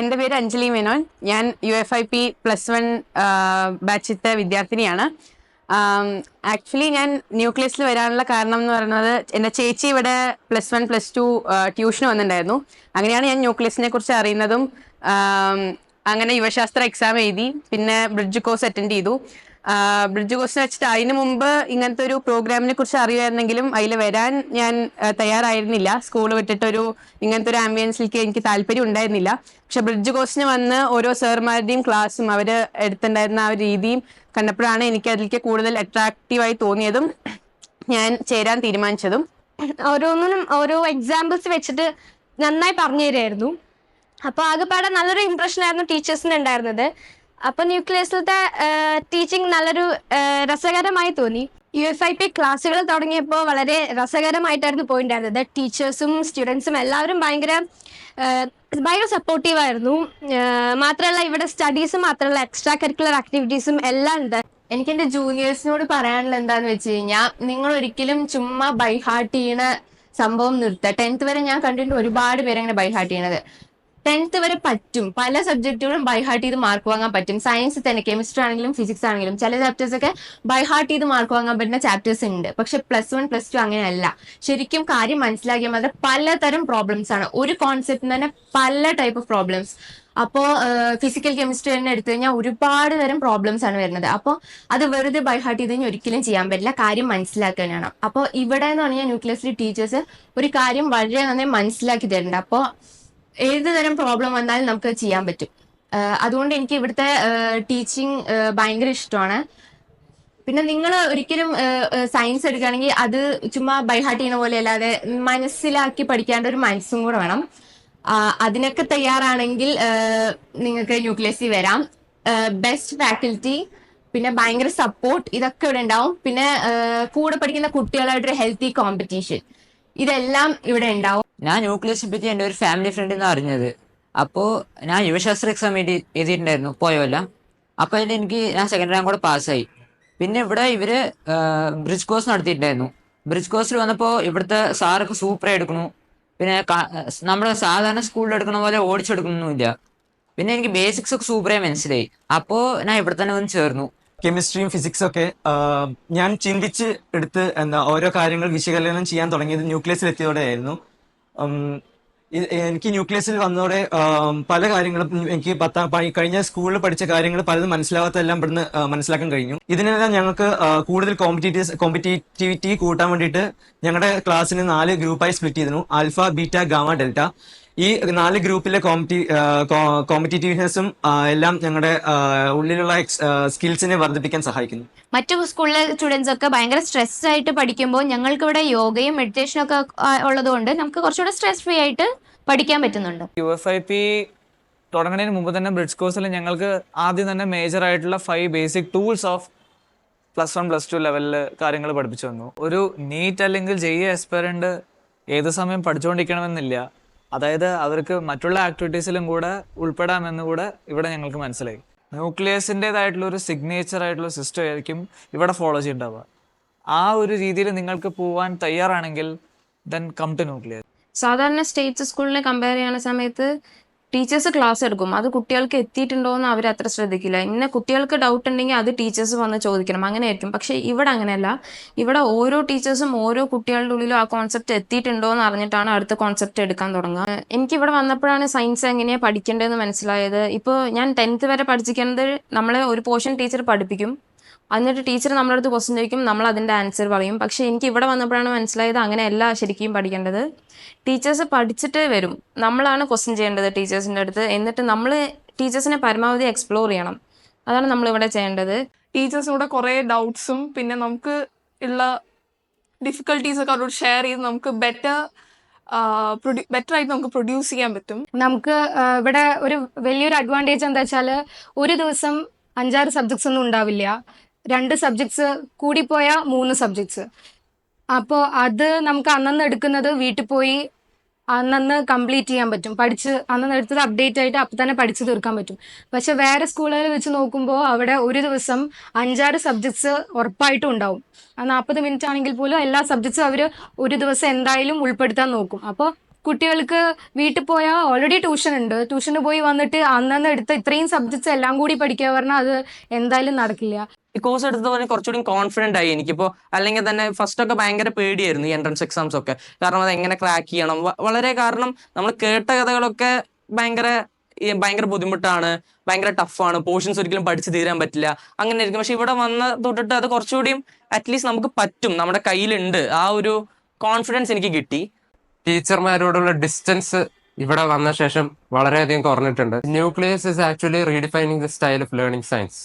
എൻ്റെ പേര് അഞ്ജലി മേനോൻ. ഞാൻ UFIP +1 ബാച്ചിത്തെ വിദ്യാർത്ഥിനിയാണ്. ആക്ച്വലി ഞാൻ ന്യൂക്ലിയസിൽ വരാനുള്ള കാരണം എന്ന് പറയുന്നത് എൻ്റെ ചേച്ചി ഇവിടെ +1 +2 ട്യൂഷന് വന്നിട്ടുണ്ടായിരുന്നു. അങ്ങനെയാണ് ഞാൻ ന്യൂക്ലിയസിനെ കുറിച്ച് അറിയുന്നതും. അങ്ങനെ യുവശാസ്ത്ര എക്സാം എഴുതി, പിന്നെ ബ്രിഡ്ജ് കോഴ്സ് അറ്റൻഡ് ചെയ്തു. ബ്രിഡ്ജ് കോഴ്സിന് വെച്ചിട്ട് അതിന് മുമ്പ് ഇങ്ങനത്തെ ഒരു പ്രോഗ്രാമിനെ കുറിച്ച് അറിയുമായിരുന്നെങ്കിലും അതിൽ വരാൻ ഞാൻ തയ്യാറായിരുന്നില്ല. സ്കൂൾ വിട്ടിട്ടൊരു ഇങ്ങനത്തെ ഒരു ആംബിയൻസിലേക്ക് എനിക്ക് താല്പര്യം ഉണ്ടായിരുന്നില്ല. പക്ഷെ ബ്രിഡ്ജ് കോഴ്സിന് വന്ന് ഓരോ സാർമാരുടെയും ക്ലാസ്സും അവർ എടുത്തിട്ടുണ്ടായിരുന്ന ആ ഒരു രീതിയും കണ്ടപ്പോഴാണ് എനിക്ക് അതിലേക്ക് കൂടുതൽ അട്രാക്റ്റീവായി തോന്നിയതും ഞാൻ ചേരാൻ തീരുമാനിച്ചതും. ഓരോന്നിനും ഓരോ എക്സാമ്പിൾസ് വെച്ചിട്ട് നന്നായി പറഞ്ഞു തരുമായിരുന്നു. അപ്പോൾ ആകെപ്പാടെ നല്ലൊരു ഇമ്പ്രഷനായിരുന്നു ടീച്ചേഴ്സിന് ഉണ്ടായിരുന്നത്. അപ്പോൾ ന്യൂക്ലിയസിലത്തെ ടീച്ചിങ് നല്ലൊരു രസകരമായി തോന്നി. UFIP ക്ലാസ്സുകൾ തുടങ്ങിയപ്പോൾ വളരെ രസകരമായിട്ടായിരുന്നു പോയിട്ടുണ്ടായിരുന്നത്. ടീച്ചേഴ്സും സ്റ്റുഡൻസും എല്ലാവരും ഭയങ്കര സപ്പോർട്ടീവായിരുന്നു. മാത്രമല്ല ഇവിടെ സ്റ്റഡീസും മാത്രമല്ല എക്സ്ട്രാ കരിക്കുലർ ആക്ടിവിറ്റീസും എല്ലാം ഉണ്ട്. എനിക്ക് എന്റെ ജൂനിയേഴ്സിനോട് പറയാനുള്ള എന്താന്ന് വെച്ച് കഴിഞ്ഞാൽ, നിങ്ങൾ ഒരിക്കലും ചുമ്മാ ബൈഹാർട്ട് ചെയ്യണ സംഭവം നിർത്തുക. 10th വരെ ഞാൻ കണ്ടിട്ട് ഒരുപാട് പേര് അങ്ങനെ ബൈഹാർട്ട് ചെയ്യണത്. 10th വരെ പറ്റും, പല സബ്ജക്റ്റുകളും ബൈഹാർട്ട് ചെയ്ത് മാർക്ക് വാങ്ങാൻ പറ്റും. സയൻസ് തന്നെ, കെമിസ്ട്രി ആണെങ്കിലും ഫിസിക്സ് ആണെങ്കിലും ചില ചാപ്റ്റേഴ്സ് ഒക്കെ ബൈഹാർട്ട് ചെയ്ത് മാർക്ക് വാങ്ങാൻ പറ്റുന്ന ചാപ്റ്റേഴ്സ് ഉണ്ട്. പക്ഷെ +1 +2 അങ്ങനെയല്ല. ശരിക്കും കാര്യം മനസ്സിലാക്കിയാൽ മാത്രം പലതരം പ്രോബ്ലംസ് ആണ്. ഒരു കോൺസെപ്റ്റിന് തന്നെ പല ടൈപ്പ് ഓഫ് പ്രോബ്ലംസ്. അപ്പോൾ ഫിസിക്കൽ കെമിസ്ട്രി തന്നെ എടുത്തു കഴിഞ്ഞാൽ ഒരുപാട് തരം പ്രോബ്ലംസ് ആണ് വരുന്നത്. അപ്പോൾ അത് വെറുതെ ബൈഹാർട്ട് ചെയ്ത് കഴിഞ്ഞാൽ ഒരിക്കലും ചെയ്യാൻ പറ്റില്ല. കാര്യം മനസ്സിലാക്കാനാണ്. അപ്പോൾ ഇവിടെ എന്ന് പറഞ്ഞാൽ ന്യൂക്ലിയസിലെ ടീച്ചേഴ്സ് ഒരു കാര്യം വളരെ നന്നായി മനസ്സിലാക്കി തരുന്നുണ്ട്. അപ്പോൾ ഏത് തരം പ്രോബ്ലം വന്നാലും നമുക്ക് ചെയ്യാൻ പറ്റും. അതുകൊണ്ട് എനിക്ക് ഇവിടുത്തെ ടീച്ചിങ് ഭയങ്കര ഇഷ്ടമാണ്. പിന്നെ നിങ്ങൾ ഒരിക്കലും സയൻസ് എടുക്കുകയാണെങ്കിൽ അത് ചുമ്മാ ബൈഹാർട്ട് ചെയ്യുന്ന പോലെ അല്ലാതെ മനസ്സിലാക്കി പഠിക്കേണ്ട ഒരു മനസ്സും കൂടെ വേണം. അതിനൊക്കെ തയ്യാറാണെങ്കിൽ നിങ്ങൾക്ക് ന്യൂക്ലിയസിൽ വരാം. ബെസ്റ്റ് ഫാക്കൽറ്റി, പിന്നെ ഭയങ്കര സപ്പോർട്ട്, ഇതൊക്കെ ഇവിടെ ഉണ്ടാവും. പിന്നെ കൂടെ പഠിക്കുന്ന കുട്ടികളായിട്ടൊരു ഹെൽത്തി കോമ്പറ്റീഷൻ, ഇതെല്ലാം ഇവിടെ ഉണ്ടാവും. ഞാൻ ന്യൂക്ലിയസിനെ പറ്റി എൻ്റെ ഒരു ഫാമിലി ഫ്രണ്ടിൽ നിന്ന് അറിഞ്ഞത്. അപ്പോൾ ഞാൻ യുവശാസ്ത്ര എക്സാം എഴുതിയിട്ടുണ്ടായിരുന്നു പോയല്ല. അപ്പോൾ അതിൽ ഞാൻ സെക്കൻഡ് റാങ്ക് കൂടെ പാസ്സായി. പിന്നെ ഇവിടെ ഇവര് ബ്രിഡ്ജ് കോഴ്സ് നടത്തിയിട്ടുണ്ടായിരുന്നു. ബ്രിഡ്ജ് കോഴ്സിൽ വന്നപ്പോൾ ഇവിടുത്തെ സാറൊക്കെ സൂപ്പറായി എടുക്കണു. പിന്നെ നമ്മുടെ സാധാരണ സ്കൂളിൽ എടുക്കണ പോലെ ഓടിച്ചെടുക്കണമൊന്നുമില്ല. പിന്നെ എനിക്ക് ബേസിക്സ് ഒക്കെ സൂപ്പറായി മനസ്സിലായി. അപ്പോൾ ഞാൻ ഇവിടെ തന്നെ വന്ന് ചേർന്നു. കെമിസ്ട്രിയും ഫിസിക്സും ഒക്കെ ഞാൻ ചിന്തിച്ച് എടുത്ത് ഓരോ കാര്യങ്ങൾ വിശകലനം ചെയ്യാൻ തുടങ്ങിയത് ന്യൂക്ലിയസിൽ എത്തിയതോടെയായിരുന്നു. എനിക്ക് ന്യൂക്ലിയസിൽ വന്നതോടെ പല കാര്യങ്ങളും എനിക്ക് കഴിഞ്ഞ സ്കൂളിൽ പഠിച്ച കാര്യങ്ങൾ പലതും മനസ്സിലാവാത്തതെല്ലാം ഇവിടുന്ന് മനസ്സിലാക്കാൻ കഴിഞ്ഞു. ഇതിനെല്ലാം ഞങ്ങൾക്ക് കൂടുതൽ കോമ്പറ്റീറ്റിവിറ്റി കൂട്ടാൻ വേണ്ടിയിട്ട് ഞങ്ങളുടെ ക്ലാസ്സിന് 4 ഗ്രൂപ്പായി സ്പ്ലിറ്റ് ചെയ്തിരുന്നു. Alpha, beta, gamma, delta. ഈ 4 ഗ്രൂപ്പിലെ കോമ്പറ്റീറ്റീവ്നെസ്സും എല്ലാം ഞങ്ങളുടെ ഉള്ളിലുള്ള സ്കിൽസിനെ വർദ്ധിപ്പിക്കാൻ സഹായിക്കുന്നു. മറ്റു സ്കൂളിലെ സ്റ്റുഡൻസ് ഒക്കെ ഭയങ്കര സ്ട്രെസ് ആയിട്ട് പഠിക്കുമ്പോൾ ഞങ്ങൾക്ക് ഇവിടെ യോഗയും മെഡിറ്റേഷനും ഒക്കെ ഉള്ളതുകൊണ്ട് നമുക്ക് കുറച്ചുകൂടെ സ്ട്രെസ് ഫ്രീ ആയിട്ട് പഠിക്കാൻ പറ്റുന്നുണ്ട്. UFIP തുടങ്ങുന്നതിന് മുമ്പ് തന്നെ ബ്രിഡ്ജ് കോഴ്സിൽ ഞങ്ങൾക്ക് ആദ്യം തന്നെ മേജർ ആയിട്ടുള്ള 5 ബേസിക് ടൂൾസ് ഓഫ് +1 +2 ലെവലിൽ കാര്യങ്ങൾ പഠിപ്പിച്ചു തന്നു. ഒരു നീറ്റ് അല്ലെങ്കിൽ JEE ആസ്പിറന്റ് ഏത് സമയം പഠിച്ചുകൊണ്ടിരിക്കണമെന്നില്ല. അതായത് അവർക്ക് മറ്റുള്ള ആക്ടിവിറ്റീസിലും കൂടെ ഉൾപ്പെടാമെന്ന് കൂടെ ഇവിടെ ഞങ്ങൾക്ക് മനസ്സിലായി. ന്യൂക്ലിയസിൻ്റെതായിട്ടുള്ള ഒരു സിഗ്നേച്ചർ ആയിട്ടുള്ള സിസ്റ്റം ആയിരിക്കും ഇവിടെ ഫോളോ ചെയ്യേണ്ടാവുക. ആ ഒരു രീതിയിൽ നിങ്ങൾക്ക് പോവാൻ തയ്യാറാണെങ്കിൽ ദെൻ കം ടു ന്യൂക്ലിയസ്. സാധാരണ സ്റ്റേറ്റ് സ്കൂളിനെ കമ്പയർ ചെയ്യുന്ന സമയത്ത് ടീച്ചേഴ്സ് ക്ലാസ് എടുക്കും. അത് കുട്ടികൾക്ക് എത്തിയിട്ടുണ്ടോ എന്ന് അവർ അത്ര ശ്രദ്ധിക്കില്ല. ഇങ്ങനെ കുട്ടികൾക്ക് ഡൗട്ട് ഉണ്ടെങ്കിൽ അത് ടീച്ചേഴ്സ് വന്ന് ചോദിക്കണം, അങ്ങനെ ആയിരിക്കും. പക്ഷെ ഇവിടെ അങ്ങനെയല്ല. ഇവിടെ ഓരോ ടീച്ചേഴ്സും ഓരോ കുട്ടികളുടെ ഉള്ളിലും ആ കോൺസെപ്റ്റ് എത്തിയിട്ടുണ്ടോ എന്ന് അറിഞ്ഞിട്ടാണ് അടുത്ത കോൺസെപ്റ്റ് എടുക്കാൻ തുടങ്ങുക. എനിക്കിവിടെ വന്നപ്പോഴാണ് സയൻസ് എങ്ങനെയാണ് പഠിക്കേണ്ടതെന്ന് മനസ്സിലായത്. ഇപ്പോൾ ഞാൻ 10th വരെ പഠിച്ചിരിക്കുന്നത് നമ്മളെ ഒരു പോർഷൻ ടീച്ചർ പഠിപ്പിക്കും, എന്നിട്ട് ടീച്ചർ നമ്മുടെ അടുത്ത് ക്വസ്റ്റ്യൻ ചോദിക്കും, നമ്മൾ അതിൻ്റെ ആൻസർ പറയും. പക്ഷെ എനിക്ക് ഇവിടെ വന്നപ്പോഴാണ് മനസ്സിലായത് അങ്ങനെയല്ല ശരിക്കും പഠിക്കേണ്ടത്. ടീച്ചേഴ്സ് പഠിച്ചിട്ട് വരും, നമ്മളാണ് ക്വസ്റ്റ്യൻ ചെയ്യേണ്ടത് ടീച്ചേഴ്സിൻ്റെ അടുത്ത്. എന്നിട്ട് നമ്മൾ ടീച്ചേഴ്സിനെ പരമാവധി എക്സ്പ്ലോർ ചെയ്യണം. അതാണ് നമ്മളിവിടെ ചെയ്യേണ്ടത്. ടീച്ചേഴ്സിനൂടെ കുറേ ഡൗട്ട്സും പിന്നെ നമുക്ക് ഉള്ള ഡിഫിക്കൽട്ടീസൊക്കെ അവരോട് ഷെയർ ചെയ്ത് നമുക്ക് ബെറ്റർ ആയിട്ട് നമുക്ക് പ്രൊഡ്യൂസ് ചെയ്യാൻ പറ്റും. നമുക്ക് ഇവിടെ ഒരു വലിയൊരു അഡ്വാൻറ്റേജ് എന്താ വെച്ചാൽ ഒരു ദിവസം 5-6 സബ്ജക്ട്സ് ഒന്നും ഉണ്ടാവില്ല. 2 സബ്ജക്ട്സ് കൂടിപ്പോയാൽ 3 സബ്ജക്ട്സ്. അപ്പോൾ അത് നമുക്ക് അന്നന്ന് എടുക്കുന്നത് വീട്ടിൽ പോയി അന്നന്ന് കംപ്ലീറ്റ് ചെയ്യാൻ പറ്റും. പഠിച്ച് അന്നന്ന് എടുത്തത് അപ്ഡേറ്റ് ആയിട്ട് അപ്പം തന്നെ പഠിച്ചു തീർക്കാൻ പറ്റും. പക്ഷെ വേറെ സ്കൂളുകളിൽ വെച്ച് നോക്കുമ്പോൾ അവിടെ ഒരു ദിവസം 5-6 സബ്ജക്ട്സ് ഉറപ്പായിട്ടും ഉണ്ടാവും. 40 മിനിറ്റ് ആണെങ്കിൽ പോലും എല്ലാ സബ്ജക്ട്സും അവർ ഒരു ദിവസം എന്തായാലും ഉൾപ്പെടുത്താൻ നോക്കും. അപ്പോൾ കുട്ടികൾക്ക് വീട്ടിൽ പോയാൽ ഓൾറെഡി ട്യൂഷൻ ഉണ്ട്, ട്യൂഷന് പോയി വന്നിട്ട് അന്നന്ന് എടുത്ത ഇത്രയും സബ്ജക്ട്സ് എല്ലാം കൂടി പഠിക്കുക പറഞ്ഞാൽ അത് എന്തായാലും നടക്കില്ല. ഈ കോഴ്സ് എടുത്തത് കുറച്ചുകൂടി കോൺഫിഡന്റ് ആയി എനിക്കിപ്പോൾ. അല്ലെങ്കിൽ തന്നെ ഫസ്റ്റ് ഒക്കെ ഭയങ്കര പേടിയായിരുന്നു ഈ എൻട്രൻസ് എക്സാംസ് ഒക്കെ, കാരണം അത് എങ്ങനെ ക്രാക്ക് ചെയ്യണം വളരെ, കാരണം നമ്മൾ കേട്ട കഥകളൊക്കെ ഭയങ്കര ബുദ്ധിമുട്ടാണ്, ഭയങ്കര ടഫാണ്, പോർഷൻസ് ഒരിക്കലും പഠിച്ചു തീരാൻ പറ്റില്ല, അങ്ങനെ ആയിരിക്കും. പക്ഷെ ഇവിടെ വന്ന തൊട്ടിട്ട് അത് കുറച്ചുകൂടിയും അറ്റ്ലീസ്റ്റ് നമുക്ക് പറ്റും, നമ്മുടെ കയ്യിലുണ്ട്, ആ ഒരു കോൺഫിഡൻസ് എനിക്ക് കിട്ടി. ടീച്ചർമാരോടുള്ള ഡിസ്റ്റൻസ് ഇവിടെ വന്ന ശേഷം വളരെയധികം കുറഞ്ഞിട്ടുണ്ട്. Nucleus is actually redefining the style of learning science.